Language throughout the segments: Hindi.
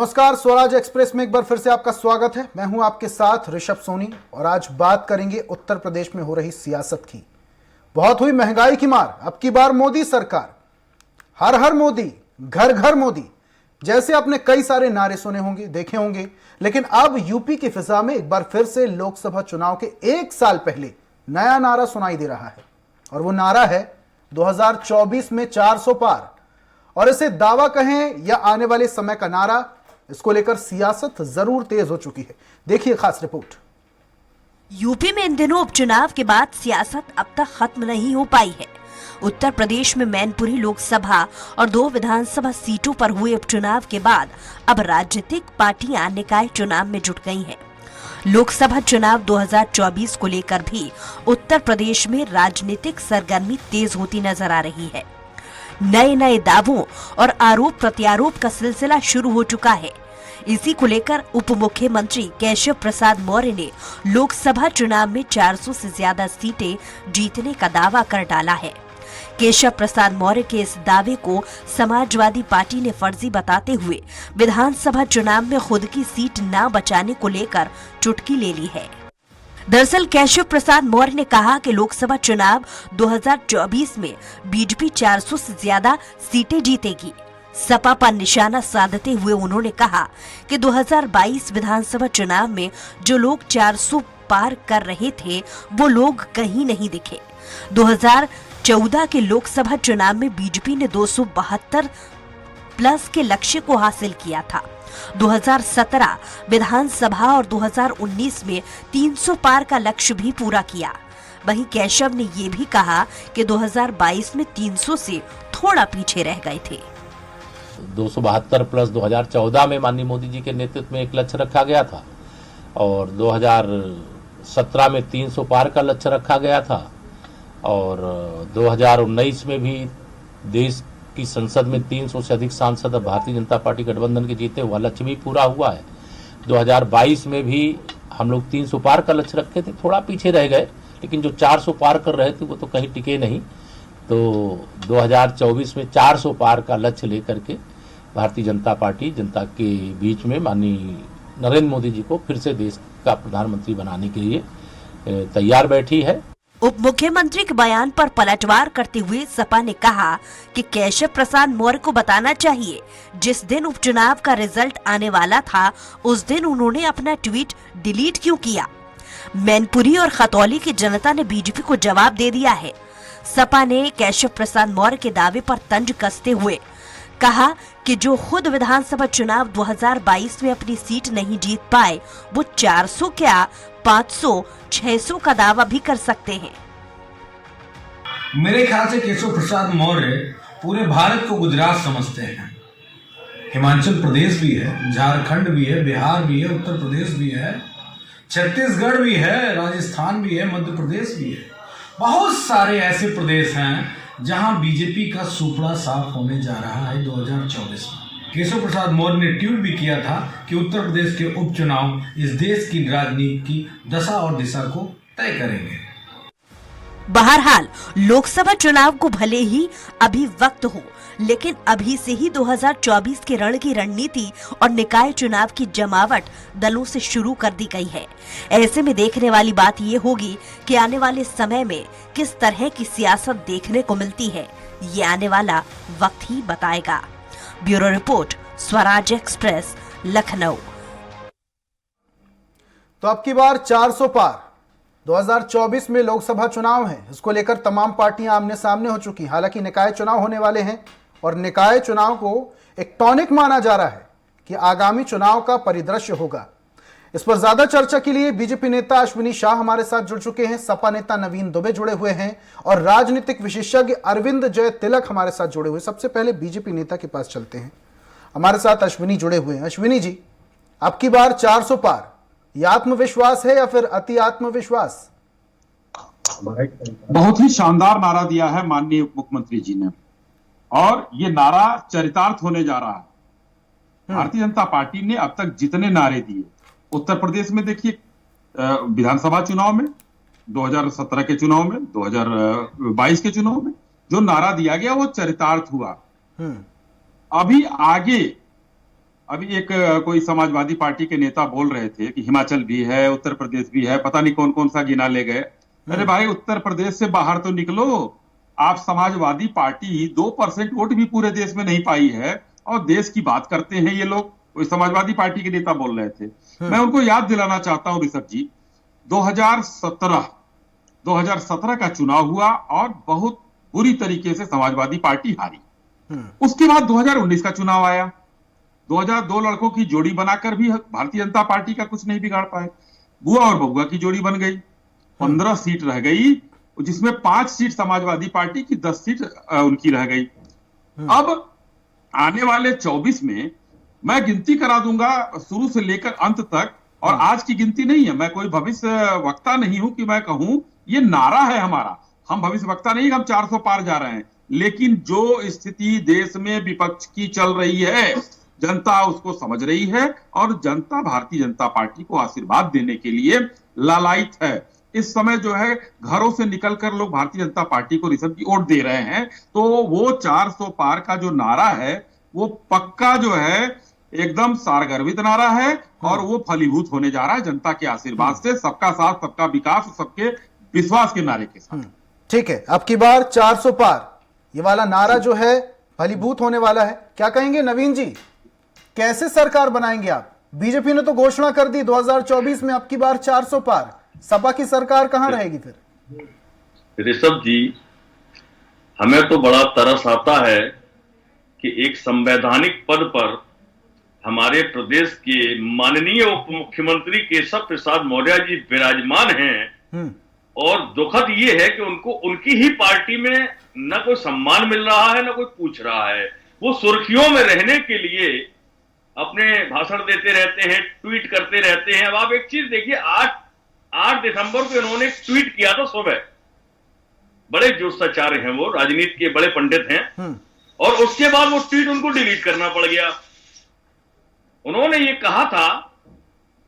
नमस्कार, स्वराज एक्सप्रेस में एक बार फिर से आपका स्वागत है। मैं हूं आपके साथ ऋषभ सोनी और आज बात करेंगे उत्तर प्रदेश में हो रही सियासत की। बहुत हुई महंगाई की मार, अब की बार मोदी सरकार, हर हर मोदी, घर घर मोदी, जैसे आपने कई सारे नारे सुने होंगे, देखे होंगे। लेकिन अब यूपी की फिजा में एक बार फिर से लोकसभा चुनाव के एक साल पहले नया नारा सुनाई दे रहा है और वो नारा है 2024 में 400 पार। और इसे दावा कहें या आने वाले समय का नारा, इसको लेकर सियासत जरूर तेज हो चुकी है। देखिए खास रिपोर्ट। यूपी में इन दिनों उपचुनाव के बाद सियासत अब तक खत्म नहीं हो पाई है। उत्तर प्रदेश में मैनपुरी लोकसभा और 2 विधानसभा सीटों पर हुए उपचुनाव के बाद अब राजनीतिक पार्टियां निकाय चुनाव में जुट गई हैं। लोकसभा चुनाव 2024 को लेकर भी उत्तर प्रदेश में राजनीतिक सरगर्मी तेज होती नजर आ रही है। नए नए दावों और आरोप प्रत्यारोप का सिलसिला शुरू हो चुका है। इसी को लेकर उप मुख्यमंत्री केशव प्रसाद मौर्य ने लोकसभा चुनाव में 400 से ज्यादा सीटें जीतने का दावा कर डाला है। केशव प्रसाद मौर्य के इस दावे को समाजवादी पार्टी ने फर्जी बताते हुए विधानसभा चुनाव में खुद की सीट न बचाने को लेकर चुटकी ले ली है। दरअसल केशव प्रसाद मौर्य ने कहा कि लोकसभा चुनाव 2024 में बीजेपी 400 से ज्यादा सीटें जीतेगी। सपा पर निशाना साधते हुए उन्होंने कहा कि 2022 विधानसभा चुनाव में जो लोग 400 पार कर रहे थे वो लोग कहीं नहीं दिखे। 2014 के लोकसभा चुनाव में बीजेपी ने 272 प्लस के लक्ष्य को हासिल किया था। 2017 विधानसभा और 2019 में 300 पार का लक्ष्य भी पूरा किया। वहीं केशव ने ये भी कहा कि 2022 में 300 से थोड़ा पीछे रह गए थे। 272 प्लस 2014 में माननीय मोदी जी के नेतृत्व में एक लक्ष्य रखा गया था और 2017 में 300 पार का लक्ष्य रखा गया था और 2019 में भी देश की संसद में 300 से अधिक सांसद भारतीय जनता पार्टी गठबंधन के जीते हुआ लक्ष्य भी पूरा हुआ है। 2022 में भी हम लोग 300 पार का लक्ष्य रखे थे, थोड़ा पीछे रह गए, लेकिन जो 400 पार कर रहे थे वो तो कहीं टिके नहीं। तो 2024 में 400 पार का लक्ष्य लेकर के भारतीय जनता पार्टी जनता के बीच में माननीय नरेंद्र मोदी जी को फिर से देश का प्रधानमंत्री बनाने के लिए तैयार बैठी है। उप मुख्यमंत्री के बयान पर पलटवार करते हुए सपा ने कहा कि केशव प्रसाद मौर्य को बताना चाहिए, जिस दिन उपचुनाव का रिजल्ट आने वाला था उस दिन उन्होंने अपना ट्वीट डिलीट क्यों किया। मैनपुरी और खतौली की जनता ने बीजेपी को जवाब दे दिया है। सपा ने केशव प्रसाद मौर्य के दावे पर तंज कसते हुए कहा कि जो खुद विधानसभा चुनाव 2022 में अपनी सीट नहीं जीत पाए वो 400 क्या 500, 600 का दावा भी कर सकते हैं। मेरे ख्याल से केशव प्रसाद मौर्य पूरे भारत को गुजरात समझते हैं। हिमाचल प्रदेश भी है, झारखंड भी है, बिहार भी है, उत्तर प्रदेश भी है, छत्तीसगढ़ भी है, राजस्थान भी है, मध्य प्रदेश भी है। बहुत सारे ऐसे प्रदेश हैं जहां बीजेपी का सुपड़ा साफ होने जा रहा है 2024 में। केशव प्रसाद मौर्य ने ट्वीट भी किया था कि उत्तर प्रदेश के उपचुनाव इस देश की राजनीति की दशा और दिशा को तय करेंगे। बहरहाल लोकसभा चुनाव को भले ही अभी वक्त हो, लेकिन अभी से ही 2024 के रण की रणनीति और निकाय चुनाव की जमावट दलों से शुरू कर दी गई है। ऐसे में देखने वाली बात ये होगी कि आने वाले समय में किस तरह की सियासत देखने को मिलती है, ये आने वाला वक्त ही बताएगा। Bureau report, Swaraj express, Lucknow. तो अब की बार 400 पार 2024 में लोकसभा चुनाव है, इसको लेकर तमाम पार्टियां आमने सामने हो चुकी। हालांकि निकाय चुनाव होने वाले हैं और निकाय चुनाव को एक टॉनिक माना जा रहा है कि आगामी चुनाव का परिदृश्य होगा। इस पर ज्यादा चर्चा के लिए बीजेपी नेता अश्विनी शाह हमारे साथ जुड़ चुके हैं, सपा नेता नवीन दुबे जुड़े हुए हैं और राजनीतिक विशेषज्ञ अरविंद जय तिलक हमारे साथ जुड़े हुए। सबसे पहले बीजेपी नेता के पास चलते हैं, हमारे साथ अश्विनी जुड़े हुए हैं। अश्विनी जी, अब की बार 400 पार, यह आत्मविश्वास है या फिर अति आत्मविश्वास? बहुत ही शानदार नारा दिया है माननीय उप मुख्यमंत्री जी ने और ये नारा चरितार्थ होने जा रहा है। भारतीय जनता पार्टी ने अब तक जितने नारे दिए, उत्तर प्रदेश में देखिए विधानसभा चुनाव में, 2017 के चुनाव में, 2022 के चुनाव में जो नारा दिया गया वो चरितार्थ हुआ। अभी आगे अभी एक कोई समाजवादी पार्टी के नेता बोल रहे थे कि हिमाचल भी है, उत्तर प्रदेश भी है, पता नहीं कौन कौन सा गिना ले गए। अरे भाई, उत्तर प्रदेश से बाहर तो निकलो। आप समाजवादी पार्टी 2% वोट भी पूरे देश में नहीं पाई है और देश की बात करते हैं ये लोग। कोई समाजवादी पार्टी के नेता बोल रहे थे। मैं उनको याद दिलाना चाहता हूं ऋषभ जी, 2017 का चुनाव हुआ और बहुत बुरी तरीके से समाजवादी पार्टी हारी। उसके बाद 2019 का चुनाव आया। 2002 लड़कों की जोड़ी बनाकर भी भारतीय जनता पार्टी का कुछ नहीं बिगाड़ पाए। बुआ और बबुआ की जोड़ी बन गई, 15 सीट रह गई, जिसमें 5 सीट समाजवादी पार्टी की, 10 सीट उनकी रह गई। अब आने वाले 24 में मैं गिनती करा दूंगा शुरू से लेकर अंत तक, और आज की गिनती नहीं है। मैं कोई भविष्य वक्ता नहीं हूं कि मैं कहूं ये नारा है हमारा। हम भविष्य वक्ता नहीं, हम 400 पार जा रहे हैं। लेकिन जो स्थिति देश में विपक्ष की चल रही है, जनता उसको समझ रही है और जनता भारतीय जनता पार्टी को आशीर्वाद देने के लिए लालायित है। इस समय जो है घरों से निकलकर लोग भारतीय जनता पार्टी को ऋषभ जी वोट दे रहे हैं। तो वो 400 पार का जो नारा है वो पक्का जो है एकदम सारगर्भित नारा है और वो फलीभूत होने जा रहा है जनता के आशीर्वाद से, सबका साथ, सबका विकास, सबके विश्वास के नारे के साथ। ठीक है, अब की बार 400 पार ये वाला नारा जो है फलीभूत होने वाला है। क्या कहेंगे नवीन जी, कैसे सरकार बनाएंगे आप? बीजेपी ने तो घोषणा कर दी 2024 में अब की बार 400 पार, सपा की सरकार कहां रहेगी फिर? ऋषभ जी, हमें तो बड़ा तरस आता है कि एक संवैधानिक पद पर हमारे प्रदेश के माननीय उप मुख्यमंत्री केशव प्रसाद मौर्य जी विराजमान हैं, और दुखद ये है कि उनको उनकी ही पार्टी में न कोई सम्मान मिल रहा है, न कोई पूछ रहा है। वो सुर्खियों में रहने के लिए अपने भाषण देते रहते हैं, ट्वीट करते रहते हैं। अब आप एक चीज देखिए, 8 दिसंबर को इन्होंने एक ट्वीट किया था सुबह। बड़े जोशाचार्य हैं वो, राजनीति के बड़े पंडित हैं, और उसके बाद वो ट्वीट उनको डिलीट करना पड़ गया। उन्होंने ये कहा था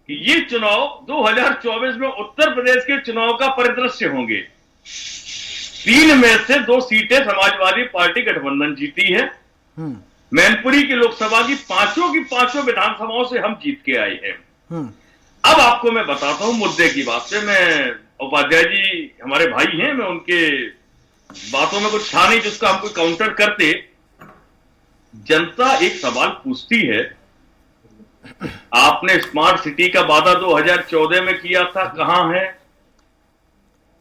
कि ये चुनाव 2024 में उत्तर प्रदेश के चुनाव का परिदृश्य होंगे। 3 में से 2 सीटें समाजवादी पार्टी गठबंधन जीती है। मैनपुरी की लोकसभा की 5 विधानसभाओं से हम जीत के आए हैं। अब आपको मैं बताता हूं मुद्दे की बात से। मैं उपाध्याय जी हमारे भाई हैं, मैं उनके बातों में कुछ था नहीं जिसका हम कोई काउंटर करते। जनता एक सवाल पूछती है, आपने स्मार्ट सिटी का वादा 2014 में किया था, कहां है?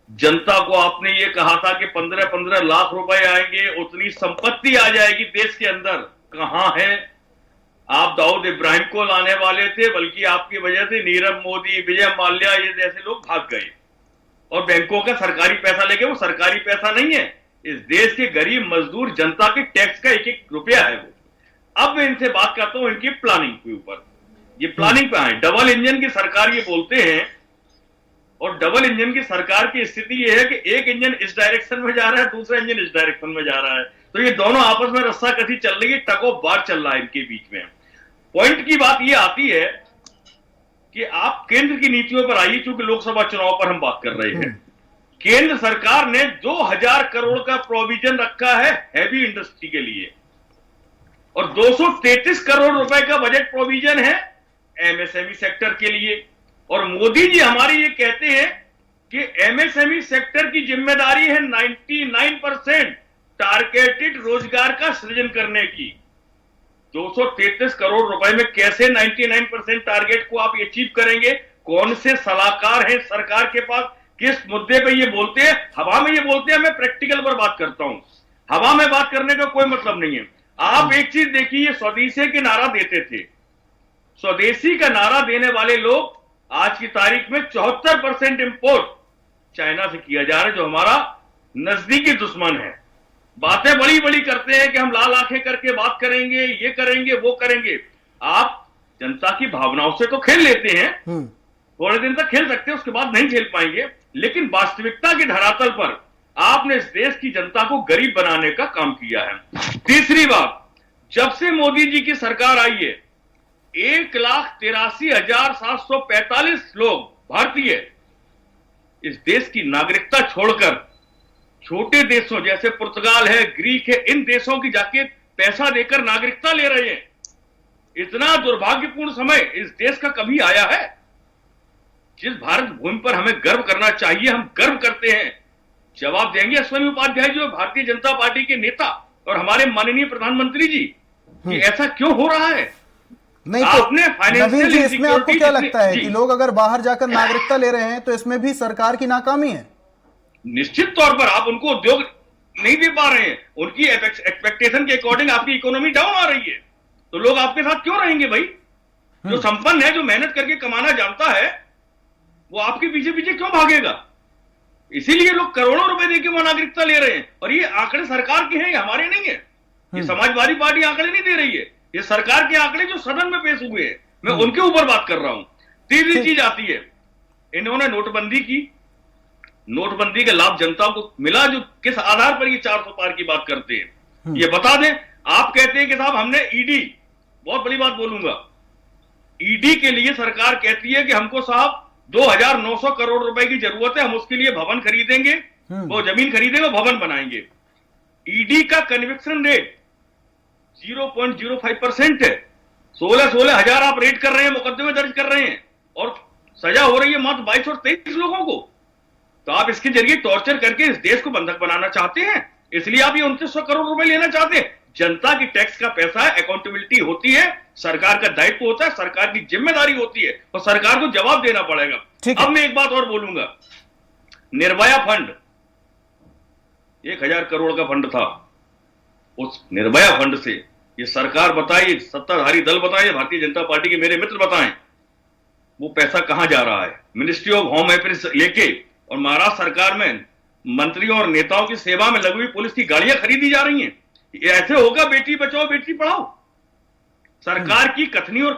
जनता को आपने ये कहा था कि 15-15 लाख रुपए आएंगे, उतनी संपत्ति आ जाएगी देश के अंदर, कहां है? आप दाऊद इब्राहिम को लाने वाले थे, बल्कि आपकी वजह से नीरव मोदी, विजय माल्या ये जैसे लोग भाग गए और बैंकों का सरकारी पैसा लेके। वो सरकारी पैसा नहीं है, इस देश के गरीब मजदूर जनता के टैक्स का 1-1 रुपया है वो। अब मैं इनसे बात करता हूं इनकी प्लानिंग के ऊपर। ये प्लानिंग पे आए, डबल इंजन की सरकार ये बोलते हैं, और डबल इंजन की सरकार की स्थिति ये है कि एक इंजन इस डायरेक्शन में जा रहा है, दूसरा इंजन इस डायरेक्शन में जा रहा है। तो ये दोनों आपस में रस्साकसी चल रही है, टग ऑफ वार चल रहा है इनके बीच में। पॉइंट की बात ये आती है कि आप केंद्र की नीतियों पर आइए, क्योंकि लोकसभा चुनाव पर हम बात कर रहे हैं। केंद्र सरकार ने 2000 करोड़ का प्रोविजन रखा है हैवी इंडस्ट्री के लिए, और 233 करोड़ रुपए का बजट प्रोविजन है एमएसएमई सेक्टर के लिए। और मोदी जी हमारी ये कहते हैं कि एमएसएमई सेक्टर की जिम्मेदारी है 99% टारगेटेड रोजगार का सृजन करने की। 233 करोड़ रुपए में कैसे 99% टारगेट को आप अचीव करेंगे? कौन से सलाहकार हैं सरकार के पास? किस मुद्दे पे ये बोलते हैं? हवा में ये बोलते हैं। मैं प्रैक्टिकल पर बात करता हूं, हवा में बात करने का कोई मतलब नहीं है। आप एक चीज देखिए, स्वदेशी के नारा देते थे, स्वदेशी का नारा देने वाले लोग आज की तारीख में 74% इंपोर्ट चाइना से किया जा रहा है, जो हमारा नजदीकी दुश्मन है। बातें बड़ी बड़ी करते हैं कि हम लाल आंखें करके बात करेंगे, ये करेंगे, वो करेंगे। आप जनता की भावनाओं से तो खेल लेते हैं, थोड़े दिन तक खेल सकते हैं, उसके बाद नहीं खेल पाएंगे। लेकिन वास्तविकता के धरातल पर आपने इस देश की जनता को गरीब बनाने का काम किया है। तीसरी बात, जब से मोदी जी की सरकार आई है, 1,83,745 लोग भारतीय इस देश की नागरिकता छोड़कर छोटे देशों जैसे पुर्तगाल है, ग्रीक है, इन देशों की जाके पैसा देकर नागरिकता ले रहे हैं। इतना दुर्भाग्यपूर्ण समय इस देश का कभी आया है? जिस भारत भूमि पर हमें गर्व करना चाहिए हम गर्व करते हैं। जवाब देंगे अश्विनी उपाध्याय जी और भारतीय जनता पार्टी के नेता और हमारे माननीय प्रधानमंत्री जी कि ऐसा क्यों हो रहा है। नहीं आपने तो नवीन जी, इसमें आपको क्या लगता है कि लोग अगर बाहर जाकर नागरिकता ले रहे हैं तो इसमें भी सरकार की नाकामी है? निश्चित तौर पर आप उनको उद्योग नहीं दे पा रहे हैं, उनकी एक्सपेक्टेशन के अकॉर्डिंग आपकी इकोनॉमी डाउन आ रही है, तो लोग आपके साथ क्यों रहेंगे भाई? जो संपन्न है, जो मेहनत करके कमाना जानता है, वो आपके पीछे पीछे क्यों भागेगा? इसीलिए लोग करोड़ों रुपए देके वो नागरिकता ले रहे हैं। और ये आंकड़े सरकार के हैं, ये हमारे नहीं है। ये समाजवादी पार्टी आंकड़े नहीं दे रही है, ये सरकार के आंकड़े जो सदन में पेश हुए हैं, मैं उनके ऊपर बात कर रहा हूं। तीसरी चीज आती है, इन्होंने नोटबंदी की, नोटबंदी का लाभ जनता को मिला, जो किस आधार पर ये 400 पार की बात करते हैं ये बता दें। आप कहते हैं कि साहब हमने ईडी, बहुत बड़ी बात बोलूंगा, ईडी के लिए सरकार कहती है कि हमको साहब 2900 करोड़ रुपए की जरूरत है, हम उसके लिए भवन खरीदेंगे, वो जमीन खरीदेंगे, भवन बनाएंगे। ईडी का कन्विक्शन रेट 0.05% है। 16 हजार आप रेट कर रहे हैं, मुकदमे दर्ज कर रहे हैं और सजा हो रही है मात्र 22 और 23 लोगों को। तो आप इसके जरिए टॉर्चर करके इस देश को बंधक बनाना चाहते हैं, इसलिए आप ये 2900 करोड़ रुपए लेना चाहते हैं। जनता की टैक्स का पैसा है, अकाउंटेबिलिटी होती है, सरकार का दायित्व होता है, सरकार की जिम्मेदारी होती है और सरकार को जवाब देना पड़ेगा। अब मैं एक बात और बोलूंगा, निर्भया फंड 1000 करोड़ का फंड था, उस निर्भया फंड से ये सरकार बताइए, सत्ताधारी दल बताएं, भारतीय जनता पार्टी के मेरे मित्र बताएं, वो पैसा कहां जा रहा है? मिनिस्ट्री ऑफ होम अफेयर्स लेके और महाराष्ट्र सरकार में मंत्रियों और नेताओं की सेवा में लगी हुई पुलिस की गाड़ियां खरीदी जा रही हैं। ऐसे होगा बेटी बचाओ बेटी पढ़ाओ? सरकार की कथनी और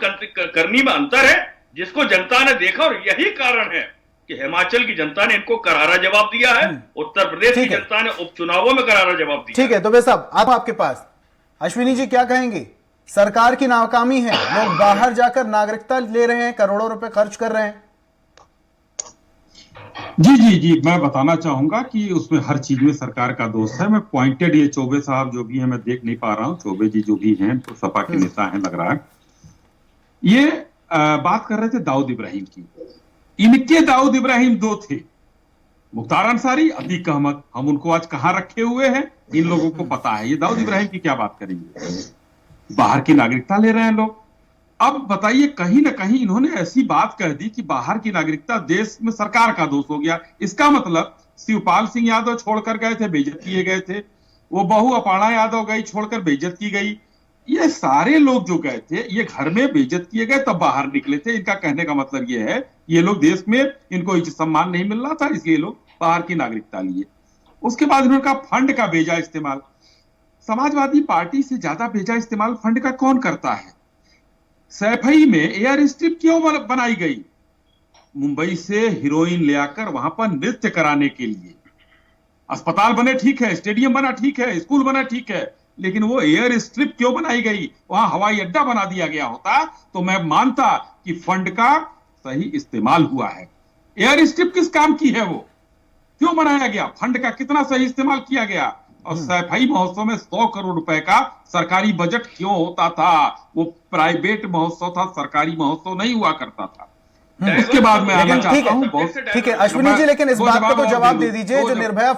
करनी में अंतर है, जिसको जनता ने देखा और यही कारण है कि हिमाचल की जनता ने इनको करारा जवाब दिया है, उत्तर प्रदेश की जनता ने उपचुनावों में करारा जवाब दिया। ठीक है, तो भाई साहब आप आपके पास अश्विनी जी क्या कहेंगे? सरकार की नाकामी है, लोग बाहर जाकर नागरिकता ले रहे हैं, करोड़ों रुपए खर्च कर रहे हैं। जी, मैं बताना चाहूंगा कि उसमें हर चीज में सरकार का दोष है। मैं पॉइंटेड, ये चौबे साहब जो भी है, मैं देख नहीं पा रहा हूँ, चौबे जी जो भी हैं तो सपा के नेता हैं लग रहा है, ये बात कर रहे थे दाऊद इब्राहिम की। इनके दाऊद इब्राहिम 2 थे, मुख्तार अंसारी, अतीक अहमद। हम उनको आज कहां रखे हुए हैं इन लोगों को पता है। ये दाऊद इब्राहिम की क्या बात करेंगे? बाहर की नागरिकता ले रहे हैं लोग। अब बताइए, कहीं ना कहीं इन्होंने ऐसी बात कह दी कि बाहर की नागरिकता देश में सरकार का दोष हो गया। इसका मतलब शिवपाल सिंह यादव छोड़कर गए थे, बेइज्जत किए गए थे, वो बहू अपाणा यादव गई छोड़कर बेइज्जत की गई, ये सारे लोग जो गए थे ये घर में बेइज्जत किए गए तब बाहर निकले थे। इनका कहने का मतलब ये है ये लोग देश में इनको इज्जत सम्मान नहीं मिल रहा था, इसलिए लोग बाहर की नागरिकता लिए। उसके बाद इन्होंने कहा फंड का बेजा इस्तेमाल। समाजवादी पार्टी से ज्यादा बेजा इस्तेमाल फंड का कौन करता है? सैफई में एयर स्ट्रिप क्यों बनाई गई? मुंबई से हीरोइन ले आकर वहां पर नृत्य कराने के लिए। अस्पताल बने ठीक है, स्टेडियम बना ठीक है, स्कूल बना ठीक है, लेकिन वो एयर स्ट्रिप क्यों बनाई गई? वहां हवाई अड्डा बना दिया गया होता तो मैं मानता कि फंड का सही इस्तेमाल हुआ है। एयर स्ट्रिप किस काम की है? वो क्यों बनाया गया? फंड का कितना सही इस्तेमाल किया गया? और सैफई महोत्सव में 100 करोड़ रुपए का सरकारी बजट क्यों होता था? वो प्राइवेट महोत्सव था, सरकारी महोत्सव नहीं हुआ करता था। उसके बाद मैं आना चाहता हूं बहुत। ठीक है अश्विनी जी, लेकिन इस बात का तो जवाब दे दीजिए, जो निर्भया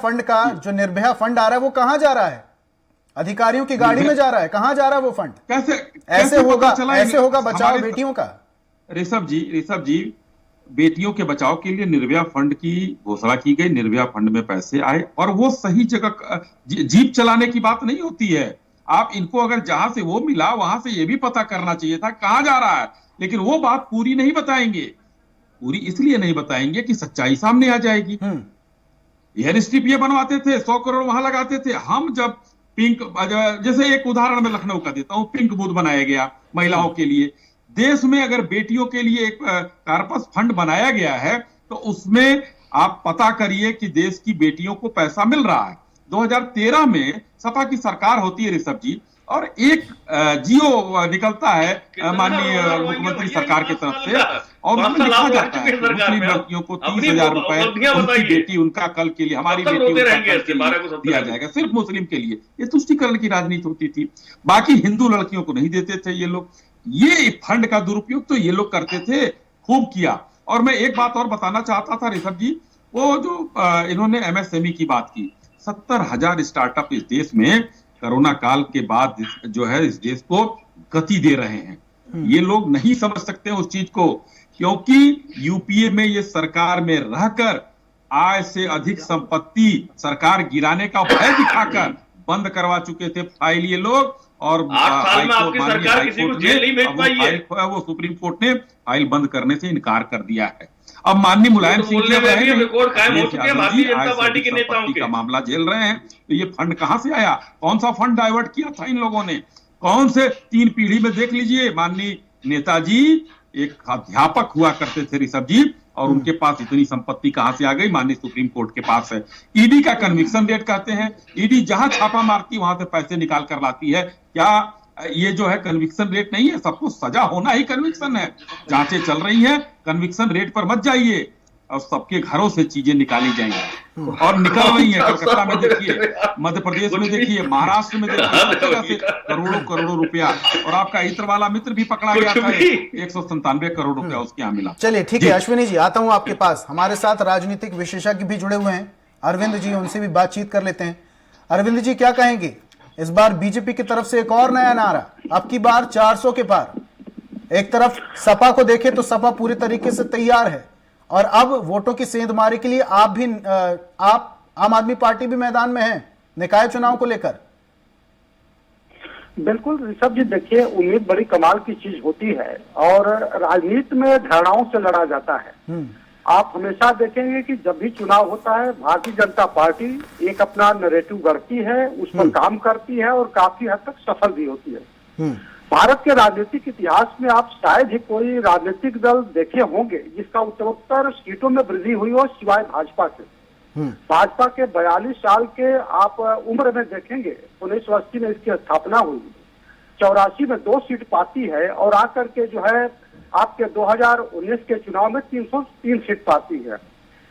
फंड आ रहा है वो कहां जा रहा है? अधिकारियों की गाड़ी में जा रहा है, कहां जा रहा है वो फंड? ऐसे होगा बचाओ बेटियों का? ऋषभ जी, बेटियों के बचाव के लिए निर्भया फंड की घोषणा की गई, निर्भया फंड में पैसे आए और वो सही जगह जीप चलाने की बात नहीं होती है। आप इनको अगर जहां से वो मिला वहां से ये भी पता करना चाहिए था कहां जा रहा है, लेकिन वो बात पूरी नहीं बताएंगे। पूरी इसलिए नहीं बताएंगे कि सच्चाई सामने आ जाएगी। एयर स्ट्रिप ये बनवाते थे, 100 करोड़ वहां लगाते थे। हम जब पिंक, जैसे एक उदाहरण मैं लखनऊ का देता हूं, पिंक बूथ बनाया गया महिलाओं के लिए। देश में अगर बेटियों के लिए एक कार्पस फंड बनाया गया है तो उसमें आप पता करिए कि देश की बेटियों को पैसा मिल रहा है। 2013 में सपा की सरकार होती है ऋषभ जी, और एक जियो निकलता है माननीय मुख्यमंत्री सरकार की तरफ से, और उसमें लिखा जाता है मुस्लिम लड़कियों को 30,000 रुपए उनकी बेटी, उनका कल के लिए, हमारी बेटी दिया जाएगा, सिर्फ मुस्लिम के लिए। ये तुष्टिकरण की राजनीति होती थी, बाकी हिंदू लड़कियों को नहीं देते थे ये लोग। ये फंड का दुरुपयोग तो ये लोग करते थे, खूब किया। और मैं एक बात और बताना चाहता था ऋषभ जी, वो जो इन्होंने एमएसएमई की बात की, 70,000 स्टार्टअप इस देश में कोरोना काल के बाद जो है इस देश को गति दे रहे हैं। ये लोग नहीं समझ सकते उस चीज को, क्योंकि यूपीए में ये सरकार में रहकर आय से अधिक संपत्ति सरकार गिराने का भय दिखाकर बंद करवा चुके थे फाइल ये लोग। और 8 साल में आपकी सरकार किसी को जेल नहीं भेज पाई है। वो सुप्रीम कोर्ट ने फाइल बंद करने से इनकार कर दिया है। अब माननीय मुलायम सिंह रिकॉर्ड कायम हो चुके हैं भारतीय जनता पार्टी के नेताओं के, का मामला झेल रहे हैं। तो ये फंड कहां से आया? कौन सा फंड डाइवर्ट किया था इन लोगों ने? कौन से 3 पीढ़ी में देख लीजिए, माननीय नेताजी एक अध्यापक हुआ करते थे ऋषभ जी, और उनके पास इतनी संपत्ति कहां से आ गई? माननीय सुप्रीम कोर्ट के पास है। ईडी का कन्विक्शन रेट कहते हैं, ईडी जहां छापा मारती है वहां से पैसे निकाल कर लाती है। क्या ये जो है कन्विक्शन रेट नहीं है? सबको सजा होना ही कन्विक्शन है। जांचें चल रही हैं, कन्विक्शन रेट पर मत जाइए, और सबके घरों से चीजें निकाली जाएंगी और निकल रही है। कलकत्ता में देखिए, मध्य प्रदेश में देखिए, महाराष्ट्र में देखिए, सब जगह से करोड़ों करोड़ों रुपया। और आपका इत्र वाला मित्र भी पकड़ा गया था, 197 करोड़ रुपया उसके यहाँ मिला। चलिए ठीक है अश्विनी जी, आता हूं आपके पास। हमारे साथ राजनीतिक विशेषज्ञ भी जुड़े हुए हैं, अरविंद जी, उनसे भी बातचीत कर लेते हैं। अरविंद जी, क्या कहेंगे? इस बार बीजेपी की तरफ से एक और नया नारा, अब की बार 400 के पार। एक तरफ सपा को देखें तो सपा पूरी तरीके से तैयार है, और अब वोटों की सेंधमारी के लिए आप आम आदमी पार्टी भी मैदान में है निकाय चुनाव को लेकर। बिल्कुल ऋषभ जी, देखिए उम्मीद बड़ी कमाल की चीज होती है, और राजनीति में धारणाओं से लड़ा जाता है। आप हमेशा देखेंगे कि जब भी चुनाव होता है, भारतीय जनता पार्टी एक अपना नैरेटिव गढ़ती है, उस पर काम करती है, और काफी हद तक सफल भी होती है। भारत के राजनीतिक इतिहास में आप शायद ही कोई राजनीतिक दल देखे होंगे जिसका उत्तरोत्तर सीटों में वृद्धि हुई हो, सिवाय भाजपा के। भाजपा के 42 साल के आप उम्र में देखेंगे, 1980 में इसकी स्थापना हुई, 84 में 2 सीट पाती है, और आकर के जो है आपके 2019 के चुनाव में 303 सीट पाती है।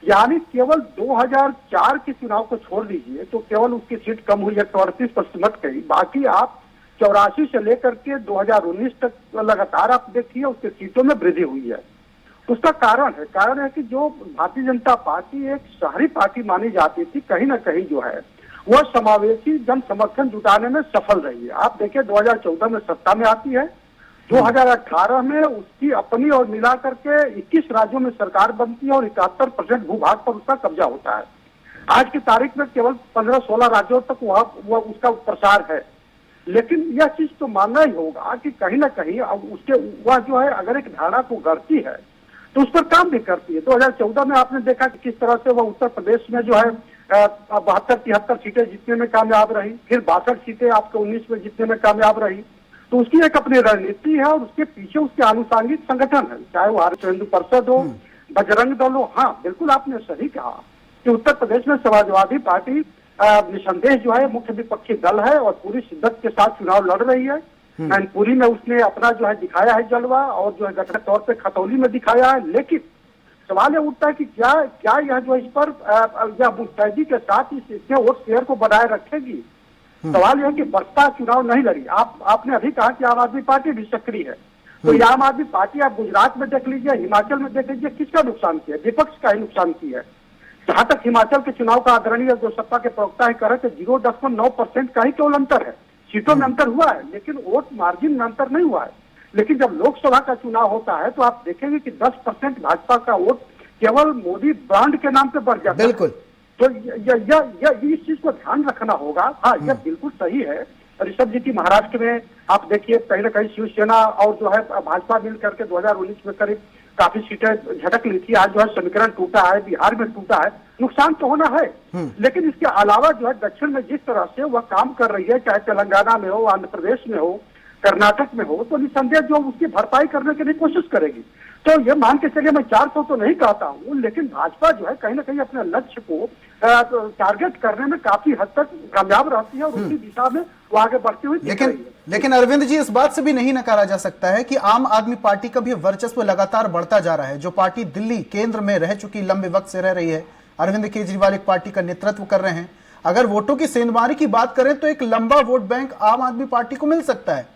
यानी केवल 2004 के चुनाव को छोड़ दीजिए तो केवल उसकी सीट कम हुई है, 138 पर सिमट गई। बाकी आप 84 से लेकर के 2019 तक लगातार आप देखिए उसके सीटों में वृद्धि हुई है। उसका कारण है कि जो भारतीय जनता पार्टी एक शहरी पार्टी मानी जाती थी, कहीं ना कहीं जो है वह समावेशी जन समर्थन जुटाने में सफल रही है। आप देखिए 2014 में सत्ता में आती है, 2018 में उसकी अपनी और मिला करके 21 राज्यों में सरकार बनती है, और 71% भूभाग पर उसका कब्जा होता है। आज की तारीख में केवल 15-16 राज्यों तक वह उसका प्रसार है। लेकिन यह चीज तो मानना ही होगा कि कहीं ना कहीं अब उसके वह जो है अगर एक धारणा को गढ़ती है तो उस पर काम भी करती है। 2014 में आपने देखा कि किस तरह से वह उत्तर प्रदेश में जो है 72-73 सीटें जीतने में कामयाब रही, फिर 62 सीटें आपके 19 में जीतने में कामयाब रही। तो उसकी एक अपनी रणनीति है, और उसके पीछे उसके आनुषंगिक संगठन है, चाहे वो विश्व हिंदू परिषद हो, बजरंग दल हो। हाँ बिल्कुल आपने सही कहा कि उत्तर प्रदेश में समाजवादी पार्टी निसंदेह जो है मुख्य विपक्षी दल है, और पूरी शिद्दत के साथ चुनाव लड़ रही है। मैनपुरी में उसने अपना जो है दिखाया है जलवा, और जो है गठन तौर पे खतौली में दिखाया है। लेकिन सवाल यह उठता है कि क्या यह जो इस पर यह मुस्तैदी के साथ इसके वोट शेयर को बनाए रखेगी। सवाल यह कि बसपा चुनाव नहीं लड़ी। आपने अभी कहा कि आम आदमी पार्टी भी सक्रिय है, तो ये आम आदमी पार्टी आप गुजरात में देख लीजिए, हिमाचल में देख लीजिए, किसका नुकसान किया? विपक्ष का ही नुकसान किया है। जहां तक हिमाचल के चुनाव का आदरणीय जो सपा के प्रवक्ता है कह रहे थे 0.9% का ही केवल अंतर है। सीटों में अंतर हुआ है, लेकिन वोट मार्जिन में अंतर नहीं हुआ है। लेकिन जब लोकसभा का चुनाव होता है तो आप देखेंगे कि 10% भाजपा का वोट केवल मोदी ब्रांड के नाम पे बढ़ जाता है। बिल्कुल। तो इस चीज को ध्यान रखना होगा। हाँ, यह बिल्कुल सही है ऋषभ जी की महाराष्ट्र में आप देखिए कहीं ना कहीं शिवसेना और जो है भाजपा मिल करके 2019 में करीब काफी सीटें झटक ली थी। आज जो है समीकरण टूटा है, बिहार में टूटा है, नुकसान तो होना है। लेकिन इसके अलावा जो है दक्षिण में जिस तरह से वह काम कर रही है, चाहे तेलंगाना में हो, आंध्र प्रदेश में हो, कर्नाटक में हो, तो निसंदेह जो उसकी भरपाई करने की भी कोशिश करेगी। तो ये मान के चलिए मैं 400 तो नहीं कहता हूँ, लेकिन भाजपा जो है कहीं ना कहीं अपने लक्ष्य को टारगेट करने में काफी हद तक कामयाब रहती है, और उसी दिशा में वो आगे बढ़ती हुई दिख रही है। लेकिन अरविंद जी, इस बात से भी नहीं नकारा जा सकता है कि आम आदमी पार्टी का भी वर्चस्व लगातार बढ़ता जा रहा है। जो पार्टी दिल्ली केंद्र में रह चुकी, लंबे वक्त से रह रही है, अरविंद केजरीवाल एक पार्टी का नेतृत्व कर रहे हैं। अगर वोटों की सेंधमारी की बात करें तो एक लंबा वोट बैंक आम आदमी पार्टी को मिल सकता है।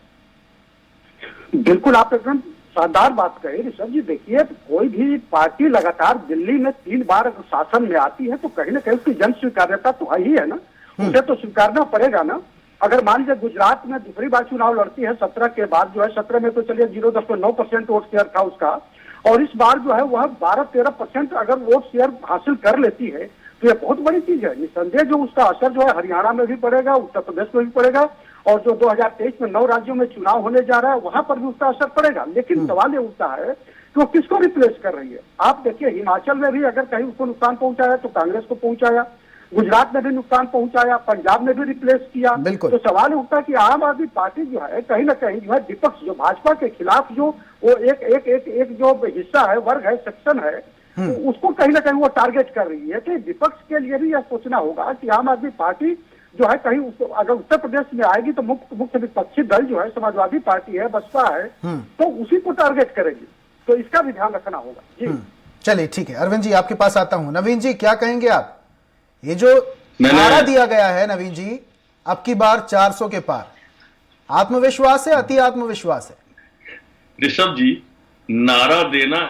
बिल्कुल, आप एकदम शानदार बात कही ऋषभ जी। देखिए, कोई भी पार्टी लगातार दिल्ली में 3 बार अगर शासन में आती है तो कहीं ना कहीं उसकी जन स्वीकार्यता तो है ही है ना, उसे तो स्वीकारना पड़ेगा ना। अगर मान लीजिए गुजरात में दूसरी बार चुनाव लड़ती है 17 के बाद, जो है 17 में तो चलिए 0.9% वोट शेयर था उसका, और इस बार जो है वह 12-13% अगर वोट शेयर हासिल कर लेती है तो यह बहुत बड़ी चीज है। निसंदेह जो उसका असर जो है हरियाणा में भी पड़ेगा, उत्तर प्रदेश में भी पड़ेगा, और जो 2023 में 9 राज्यों में चुनाव होने जा रहा है वहां पर भी उसका असर पड़ेगा। लेकिन सवाल ये उठता है कि वो किसको रिप्लेस कर रही है। आप देखिए, हिमाचल में भी अगर कहीं उसको नुकसान पहुंचाया तो कांग्रेस को पहुंचाया, गुजरात में भी नुकसान पहुंचाया, पंजाब में भी रिप्लेस किया। तो सवाल उठता है कि आम आदमी पार्टी जो है कहीं ना कहीं जो है विपक्ष, जो भाजपा के खिलाफ जो वो एक जो हिस्सा है, वर्ग है, सेक्शन है, तो उसको कहीं ना कहीं वो टारगेट कर रही है। तो विपक्ष के लिए भी यह सोचना होगा कि आम आदमी पार्टी जो है कहीं अगर उत्तर प्रदेश में आएगी तो मुख्य विपक्षी दल जो है समाजवादी पार्टी है, बसपा है, तो उसी को टारगेट करेगी। तो इसका भी ध्यान रखना होगा जी। चलिए ठीक है, अरविंद जी आपके पास आता हूं। नवीन जी क्या कहेंगे आप? ये जो नारा दिया गया है नवीन जी, अब की बार 400 के पार, आत्मविश्वास है, अति आत्मविश्वास है? ऋषभ जी, नारा देना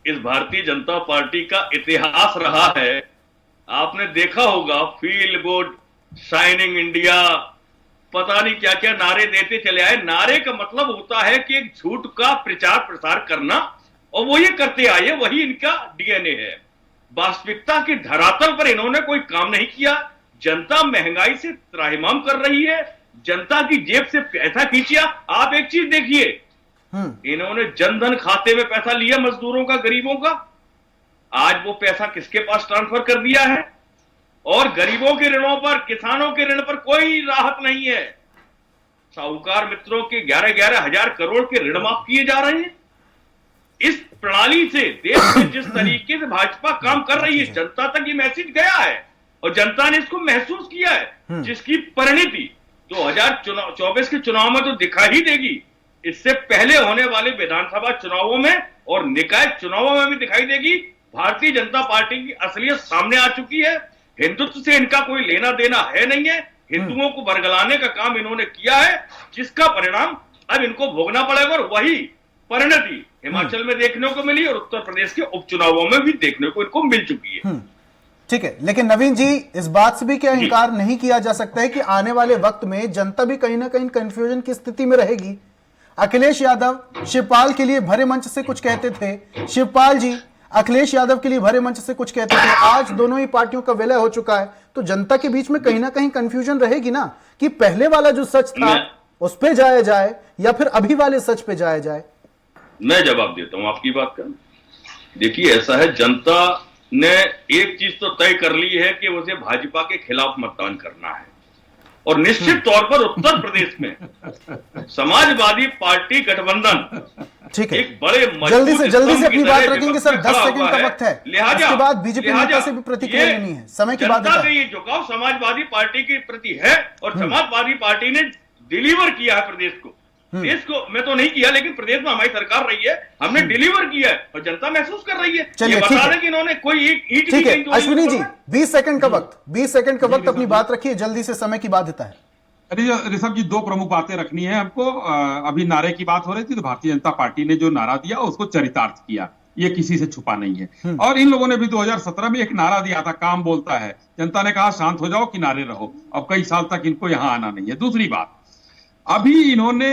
इस भारतीय जनता पार्टी का इतिहास रहा है। आपने देखा होगा, फील गुड, शाइनिंग इंडिया, पता नहीं क्या क्या नारे देते चले आए। नारे का मतलब होता है कि एक झूठ का प्रचार प्रसार करना, और वो ये करते आए, वही इनका डीएनए है। वास्तविकता की धरातल पर इन्होंने कोई काम नहीं किया। जनता महंगाई से त्राहिमाम कर रही है, जनता की जेब से पैसा खींचा। आप एक चीज देखिए, इन्होंने जनधन खाते में पैसा लिया मजदूरों का, गरीबों का, आज वो पैसा किसके पास ट्रांसफर कर दिया है? और गरीबों के ऋणों पर, किसानों के ऋण पर कोई राहत नहीं है। साहूकार मित्रों के 11-11 हजार करोड़ के ऋण माफ किए जा रहे हैं। इस प्रणाली से देश में जिस तरीके से भाजपा काम कर रही है, जनता तक ये मैसेज गया है और जनता ने इसको महसूस किया है, जिसकी परिणति 2024 के चुनाव में तो दिखाई ही देगी। इससे पहले होने वाले विधानसभा चुनावों में और निकाय चुनावों में भी दिखाई देगी। भारतीय जनता पार्टी की असलियत सामने आ चुकी है। हिंदुत्व से इनका कोई लेना देना है नहीं है। हिंदुओं को बरगलाने का काम इन्होंने किया है, जिसका परिणाम अब इनको भोगना पड़ेगा। और वही परिणति हिमाचल में देखने को मिली और उत्तर प्रदेश के उपचुनावों में भी देखने को इनको मिल चुकी है। ठीक है, लेकिन नवीन जी इस बात से भी क्या इंकार नहीं किया जा सकता है कि आने वाले वक्त में जनता भी कहीं ना कहीं कंफ्यूजन की स्थिति में रहेगी। अखिलेश यादव शिवपाल के लिए भरे मंच से कुछ कहते थे, शिवपाल जी अखिलेश यादव के लिए भरे मंच से कुछ कहते थे, आज दोनों ही पार्टियों का विलय हो चुका है। तो जनता के बीच में कहीं ना कहीं कंफ्यूजन रहेगी ना, कि पहले वाला जो सच था उस पे जाया जाए या फिर अभी वाले सच पे जाया जाए। मैं जवाब देता हूं आपकी बात का। देखिए, ऐसा है, जनता ने एक चीज तो तय कर ली है कि उसे भाजपा के खिलाफ मतदान करना है। और निश्चित तौर पर उत्तर प्रदेश में समाजवादी पार्टी गठबंधन, ठीक है, एक बड़े जल्दी से अपनी बात रखेंगे सर, 10 सेकंड का वक्त है। उसके बाद बीजेपी नेता से भी प्रतिक्रिया लेनी है, समय की बात है। ये झुकाव समाजवादी पार्टी के प्रति है और समाजवादी पार्टी ने डिलीवर किया है प्रदेश को। देश को मैं तो नहीं किया, लेकिन प्रदेश में हमारी सरकार रही है, हमने डिलीवर किया है और जनता महसूस कर रही है। चलिए, बता दें कि इन्होंने कोई ईंट ठीक है। अश्विनी जी 20 सेकंड का वक्त, 20 सेकंड का वक्त अपनी बात रखिए, जल्दी से, समय की बाध्यता है। ऋषभ जी, 2 प्रमुख बातें रखनी है हमको। अभी नारे की बात हो रही थी, तो भारतीय जनता पार्टी ने जो नारा दिया उसको चरितार्थ किया, ये किसी से छुपा नहीं है। और इन लोगों ने भी 2017 में एक नारा दिया था, काम बोलता है। जनता ने कहा शांत हो जाओ, किनारे रहो। अब कई साल तक इनको यहां आना नहीं है। दूसरी बात, अभी इन्होंने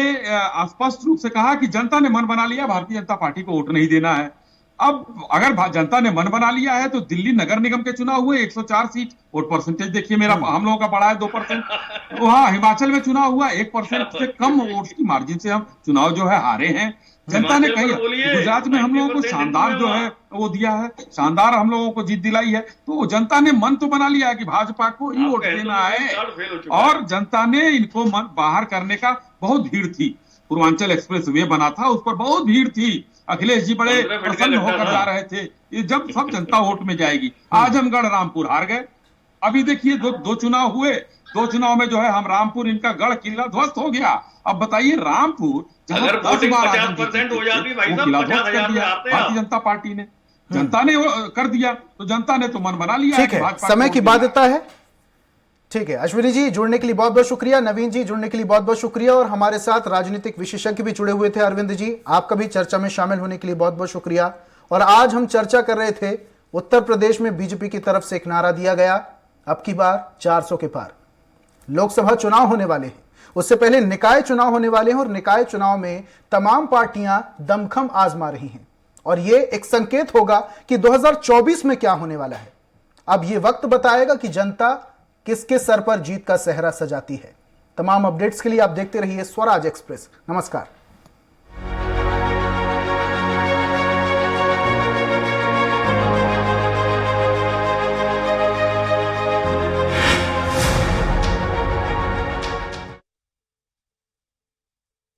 स्पष्ट रूप से कहा कि जनता ने मन बना लिया, भारतीय जनता पार्टी को वोट नहीं देना है। अब अगर जनता ने मन बना लिया है तो दिल्ली नगर निगम के चुनाव हुए 104 सीट, वोट परसेंटेज देखिए मेरा, हम लोगों का बढ़ा है 2%। वहां हिमाचल में चुनाव हुआ 1% से कम वोट की मार्जिन से हम चुनाव जो है हारे हैं। जनता ने कही, गुजरात में हम लोगों को शानदार जो है वो दिया है, शानदार हम लोगों को जीत दिलाई है। तो जनता ने मन तो बना लिया है कि भाजपा को ही वोट देना है, और जनता ने इनको मन बाहर करने का बहुत भीड़ थी। पूर्वांचल एक्सप्रेस वे बना था, उस पर बहुत भीड़ थी। अखिलेश जी बड़े प्रसन्न होकर जा रहे थे, ये जब सब जनता वोट में जाएगी। आजमगढ़, रामपुर हार गए। अभी देखिए, दो चुनाव हुए, 2 चुनाव में जो है हम रामपुर, इनका गढ़ किला ध्वस्त हो गया। अब बताइए, रामपुर अगर 50% हो जाती भाई साहब, 50,000 भारतीय जनता पार्टी ने, जनता ने कर दिया, तो जनता ने तो मन बना लिया। ठीक है, समय की बाध्यता है। ठीक है, अश्विनी जी जुड़ने के लिए बहुत बहुत शुक्रिया, नवीन जी जुड़ने के लिए बहुत बहुत शुक्रिया, और हमारे साथ राजनीतिक विशेषज्ञ भी जुड़े हुए थे। अरविंद जी, आपका भी चर्चा में शामिल होने के लिए बहुत बहुत शुक्रिया। और आज हम चर्चा कर रहे थे उत्तर प्रदेश में बीजेपी की तरफ से एक नारा दिया गया, अब की बार 400 के पार। लोकसभा चुनाव होने वाले हैं, उससे पहले निकाय चुनाव होने वाले हैं, और निकाय चुनाव में तमाम पार्टियां दमखम आजमा रही हैं, और यह एक संकेत होगा कि 2024 में क्या होने वाला है। अब यह वक्त बताएगा कि जनता किसके सर पर जीत का सेहरा सजाती है। तमाम अपडेट्स के लिए आप देखते रहिए स्वराज एक्सप्रेस। नमस्कार।